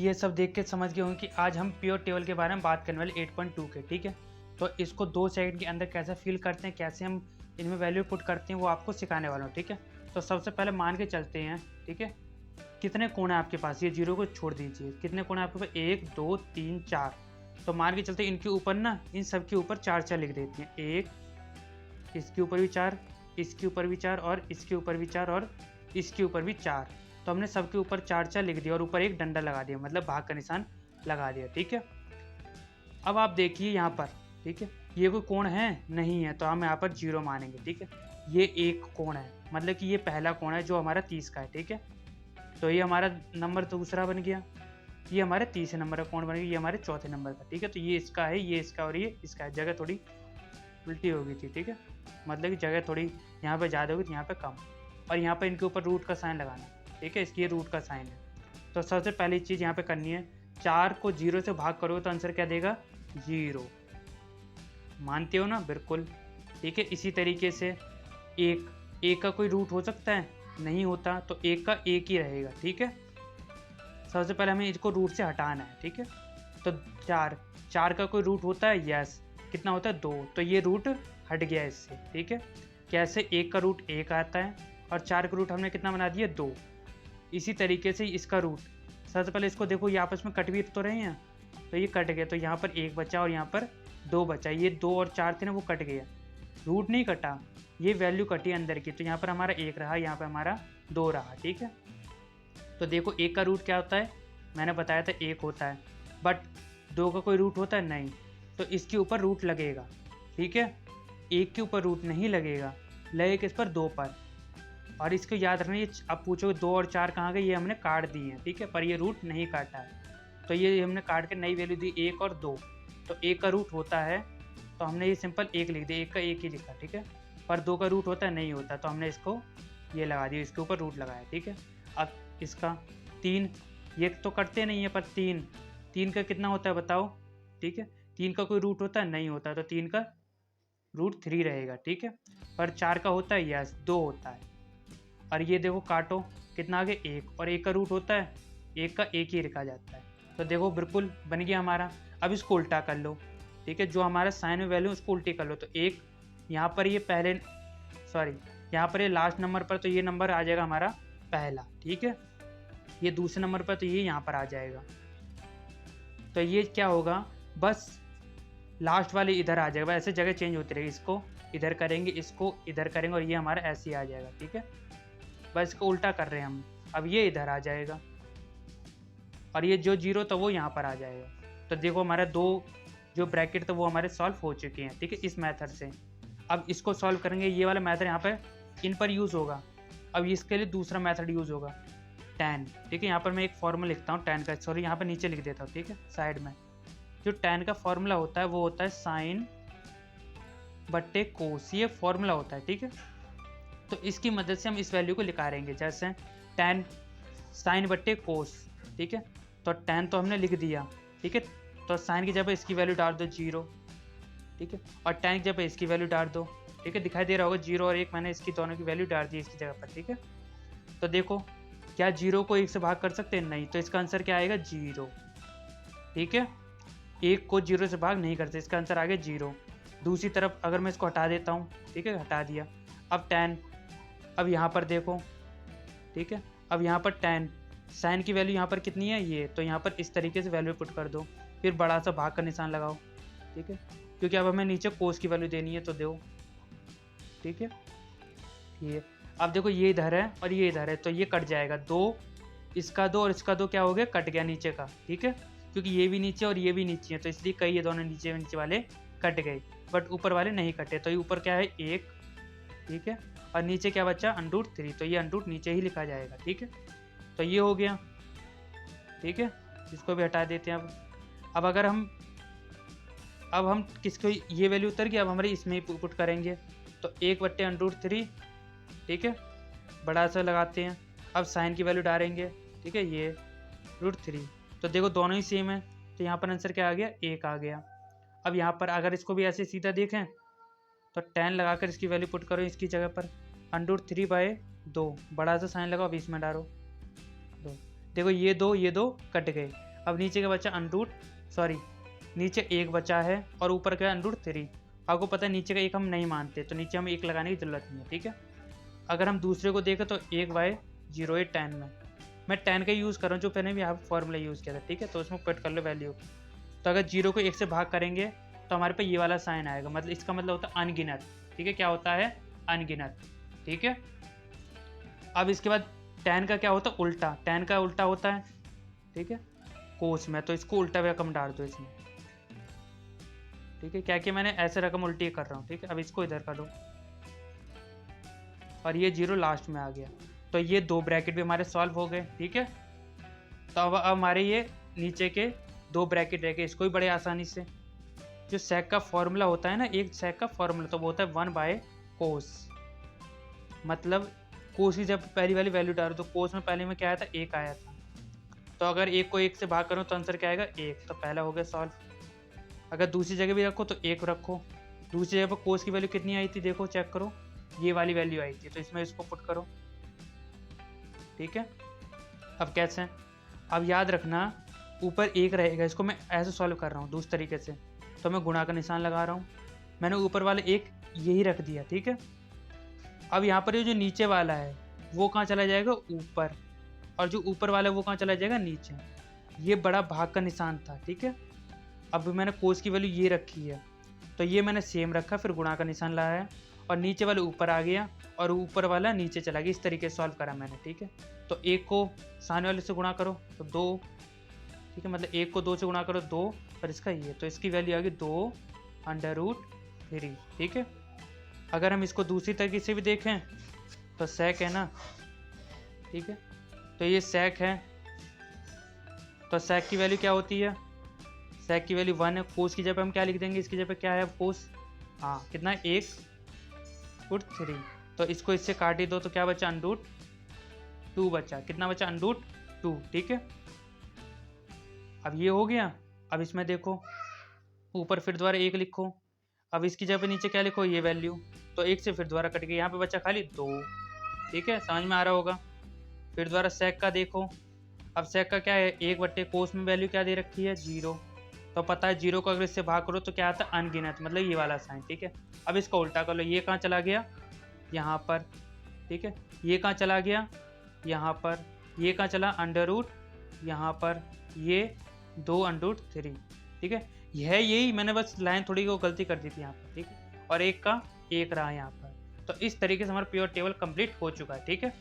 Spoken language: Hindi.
ये सब देख के समझ गए होंगे कि आज हम प्योर टेबल के बारे में बात करने वाले 8.2 के, ठीक है। तो इसको 2 सेकंड के अंदर कैसे फिल करते हैं, कैसे हम इनमें वैल्यू पुट करते हैं, वो आपको सिखाने वाला हूँ, ठीक है। तो सबसे पहले मान के चलते हैं, ठीक है, कितने कोण है आपके पास, ये जीरो को छोड़ दीजिए, कितने कोण है आपके पास, 1 2 3 4। तो मान के चलते हैं इनके ऊपर ना, इन सब के ऊपर 4 4 लिख देते हैं, 1, इसके ऊपर भी 4, इसके ऊपर भी 4, और इसके ऊपर भी 4, और इसके ऊपर भी 4। तो हमने सबके ऊपर 4 4 लिख दिया और ऊपर एक डंडा लगा दिया, मतलब भाग का निशान लगा दिया, ठीक है। अब आप देखिए यहाँ पर, ठीक है, ये कोई कोण है नहीं है, तो हम यहाँ पर 0 मानेंगे, ठीक है। ये एक कोण है, मतलब कि ये पहला कोण है जो हमारा 30 का है, ठीक है। तो ये हमारा नंबर दूसरा बन गया, ये हमारे तीसरे नंबर का कोण बन गया, ये हमारे चौथे नंबर का, ठीक है। तो ये इसका है, ये इसका, और ये इसका है। जगह थोड़ी उल्टी हो गई थी, ठीक है, मतलब कि जगह थोड़ी यहाँ पे ज़्यादा होगी तो यहाँ पे कम, और यहाँ पे इनके ऊपर रूट का साइन लगाना, ठीक है, इसकी रूट का साइन है। तो सबसे पहली चीज़ यहाँ पे करनी है, 4 को 0 से भाग करोगे तो आंसर क्या देगा, 0। मानते हो ना, बिल्कुल, ठीक है। इसी तरीके से एक का कोई रूट हो सकता है, नहीं होता, तो एक का एक ही रहेगा, ठीक है। सबसे पहले हमें इसको रूट से हटाना है, ठीक है। तो 4 का कोई रूट होता है, यस, कितना होता है, 2, तो ये रूट हट गया इससे, ठीक है। कैसे, 1 का रूट 1 आता है और 4 का रूट हमने कितना बना दिया, 2। इसी तरीके से इसका रूट, सबसे पहले इसको देखो, ये आपस में कट भी तो रहे हैं, तो ये कट गए, तो यहाँ पर 1 बचा और यहाँ पर 2 बचा, ये 2 और 4 थे ना, वो कट गया, रूट नहीं कटा, ये वैल्यू कटी अंदर की, तो यहाँ पर हमारा 1 रहा, यहाँ पर हमारा 2 रहा, ठीक है। तो देखो 1 का रूट क्या होता है, मैंने बताया था 1 होता है, बट 2 का कोई रूट होता है नहीं, तो इसके ऊपर रूट लगेगा, ठीक है। 1 के ऊपर रूट नहीं लगेगा, लगेगा किस पर, 2 पर। और इसको याद रखना, ये आप पूछोगे 2 और 4 कहाँ गए, ये हमने काट दिए हैं, ठीक है, पर ये रूट नहीं काटा है, तो ये हमने काट के नई वैल्यू दी 1 और 2। तो 1 का रूट होता है, तो हमने ये सिंपल 1 लिख दिया, 1 का 1 ही लिखा, ठीक है। पर 2 का रूट होता है, नहीं होता, तो हमने इसको ये लगा दिया, इसके ऊपर रूट लगाया, ठीक है। अब इसका 3, ये तो कटते नहीं है, पर 3 का कितना होता है बताओ, ठीक है। 3 का कोई रूट होता है, नहीं होता, तो 3 का रूट 3 रहेगा, ठीक है। पर 4 का होता है, यस, 2 होता है। और ये देखो काटो, कितना आगे, 1, और 1 का रूट होता है, 1 का 1 ही लिखा जाता है। तो देखो बिल्कुल बन गया हमारा। अब इसको उल्टा कर लो, ठीक है, जो हमारा साइन में वैल्यू उसको उल्टी कर लो, तो 1 यहाँ पर, ये पहले, सॉरी, यहाँ पर ये लास्ट नंबर पर, तो ये नंबर आ जाएगा हमारा पहला, ठीक है। ये दूसरे नंबर पर, तो ये यहाँ पर आ जाएगा, तो ये क्या होगा, बस लास्ट वाले इधर आ जाएगा, ऐसे जगह चेंज होती रहेगी, इसको इधर करेंगे, इसको इधर करेंगे, और ये हमारा ऐसे ही आ जाएगा, ठीक है। बस इसको उल्टा कर रहे हैं हम, अब ये इधर आ जाएगा, और ये जो 0 था वो यहाँ पर आ जाएगा। तो देखो हमारा 2 जो ब्रैकेट था वो हमारे सॉल्व हो चुके हैं, ठीक है, इस मेथड से। अब इसको सॉल्व करेंगे, ये वाला मेथड यहाँ पर इन पर यूज़ होगा। अब इसके लिए दूसरा मेथड यूज़ होगा, tan, ठीक है। यहाँ पर मैं एक फॉर्मूला लिखता हूँ tan का, सॉरी यहाँ पर नीचे लिख देता हूँ, ठीक है, साइड में। जो tan का फॉर्मूला होता है वो होता है साइन बट्टे कोस, ये फॉर्मूला होता है, ठीक है। तो इसकी मदद से हम इस वैल्यू को निकालेंगे, जैसे tan साइन बट्टे कोस, ठीक है। तो tan तो हमने लिख दिया, ठीक है, तो साइन की जगह इसकी वैल्यू डाल दो 0, ठीक है, और tan की जगह इसकी वैल्यू डाल दो, ठीक है, दिखाई दे रहा होगा 0 और 1, मैंने इसकी दोनों की वैल्यू डाल दी इसकी जगह पर, ठीक है। तो देखो क्या 0 को 1 से भाग कर सकते हैं, नहीं, तो इसका आंसर क्या आएगा, 0, ठीक है। 1 को 0 से भाग नहीं करते, इसका आंसर आ गया 0। दूसरी तरफ अगर मैं इसको हटा देता हूँ, ठीक है, हटा दिया, अब tan, अब यहाँ पर देखो, ठीक है, अब यहाँ पर tan साइन की वैल्यू यहाँ पर कितनी है, ये, तो यहाँ पर इस तरीके से वैल्यू पुट कर दो, फिर बड़ा सा भाग का निशान लगाओ, ठीक है, क्योंकि अब हमें नीचे कोस की वैल्यू देनी है, तो दो, ठीक है। ये अब देखो ये इधर है और ये इधर है, तो ये कट जाएगा, 2 इसका 2 और इसका 2 क्या हो गया, कट गया नीचे का, ठीक है, क्योंकि ये भी नीचे और ये भी नीचे है, तो इसलिए कई ये दोनों नीचे नीचे वाले कट गए, बट ऊपर वाले नहीं कटे। तो ये ऊपर क्या है, 1, ठीक है, और नीचे क्या बचा, √3, तो ये √ नीचे ही लिखा जाएगा, ठीक है। तो ये हो गया, ठीक है, इसको भी हटा देते हैं। अब अगर हम किसको, ये वैल्यू उतर गई, अब हमारे इसमें ही पुट करेंगे, तो 1/√3, ठीक है, बड़ा सा लगाते हैं। अब साइन की वैल्यू डालेंगे, ठीक है, ये √3, तो देखो दोनों ही सेम है, तो यहाँ पर आंसर क्या आ गया, 1 आ गया। अब यहाँ पर अगर इसको भी ऐसे सीधा देखें, तो tan लगाकर इसकी वैल्यू पुट करो इसकी जगह पर, √3/2, बड़ा सा साइन लगाओ, अब इसमें डालो 2, देखो ये दो कट गए। अब नीचे का बचा अंडरूट, सॉरी नीचे 1 बचा है और ऊपर का अंडरूट 3। आपको पता है नीचे का 1 हम नहीं मानते, तो नीचे हमें 1 लगाने की ज़रूरत नहीं है, ठीक है। अगर हम दूसरे को देखें तो 1/08 tan में, मैं tan का यूज़ कर रहा हूँ जो मैंने भी यहाँ पर फॉर्मूला यूज़ किया था, ठीक है। तो उसमें पुट कर लो वैल्यू। तो अगर 0 को 1 से भाग करेंगे तो हमारे पे ये वाला साइन आएगा, मतलब इसका मतलब होता है अनगिनत, ठीक है। क्या होता है? अनगिनत, ठीक है। अब इसके बाद tan का क्या होता है? उल्टा। tan का उल्टा होता है, ठीक है, कोस में। तो इसको उल्टा रकम डाल दो इसमें, ठीक है। क्या कि मैंने ऐसे रकम उल्टी कर रहा हूँ, ठीक है। अब इसको इधर करो और ये 0 लास्ट में आ गया। तो ये 2 ब्रैकेट भी हमारे सॉल्व हो गए, ठीक है। तो अब हमारे ये नीचे के 2 ब्रैकेट रह गए, इसको भी बड़े आसानी से। जो सेक का फॉर्मूला होता है ना, एक सेक का फॉर्मूला तो वो होता है 1/कोस। मतलब कोस की जब पहली वाली वैल्यू डालो तो कोस में पहले में क्या आया था? 1 आया था। तो अगर 1 को 1 से भाग करो तो आंसर क्या आएगा? 1। तो पहला हो गया सॉल्व। अगर दूसरी जगह भी रखो तो 1 रखो। दूसरी जगह पर कोस की वैल्यू कितनी आई थी? देखो चेक करो, ये वाली वैल्यू आई थी, तो इसमें इसको पुट करो, ठीक है। अब कैसे? अब याद रखना ऊपर 1 रहेगा, इसको मैं ऐसे सॉल्व कर रहा हूँ दूसरे तरीके से। तो मैं गुणा का निशान लगा रहा हूँ, मैंने ऊपर वाले 1 यही रख दिया, ठीक है। अब यहाँ पर ये जो नीचे वाला है वो कहाँ चला जाएगा? ऊपर। और जो ऊपर वाला है वो कहाँ चला जाएगा? नीचे। ये बड़ा भाग का निशान था, ठीक है। अब मैंने कोस की वैल्यू ये रखी है, तो ये मैंने सेम रखा, फिर गुणा का निशान लाया है और नीचे वाला ऊपर आ गया और ऊपर वाला नीचे चला गया। इस तरीके से सॉल्व करा मैंने, ठीक है। तो 1 को सामने वाले से गुणा करो तो 2, ठीक है। मतलब 1 को 2 से गुणा करो 2, और इसका ये, तो इसकी वैल्यू आ गई 2√3, ठीक है। अगर हम इसको दूसरी तरीके से भी देखें तो सेक है ना, ठीक है। तो ये सेक है, तो सेक की वैल्यू क्या होती है? सेक की वैल्यू 1 है। कोस की जगह हम क्या लिख देंगे? इसकी जगह क्या है कोस? हाँ, कितना? 1/3। तो इसको इससे काट ही दो तो क्या बचा? √2 बचा। कितना बचा? √2, ठीक है। अब ये हो गया। अब इसमें देखो ऊपर फिर दोबारा 1 लिखो, अब इसकी जगह पे नीचे क्या लिखो? ये वैल्यू। तो 1 से फिर दोबारा कट गई, यहाँ पे बचा खाली 2, ठीक है। समझ में आ रहा होगा। फिर दोबारा सेक का देखो, अब सेक का क्या है? 1/कोस में वैल्यू क्या दे रखी है? 0। तो पता है 0 को अगर इससे भाग करो तो क्या आता है? अनगिनत, मतलब ये वाला साइन, ठीक है। अब इसका उल्टा कर लो, ये कहाँ चला गया? यहाँ पर, ठीक है। ये कहाँ चला गया? यहाँ पर। ये कहाँ चला? अंडर रूट यहाँ पर। ये 2√3, ठीक है। यही मैंने बस लाइन थोड़ी को गलती कर दी थी यहाँ पर, ठीक है। और 1 का 1 रहा यहाँ पर। तो इस तरीके से हमारा प्योर टेबल कंप्लीट हो चुका है, ठीक है।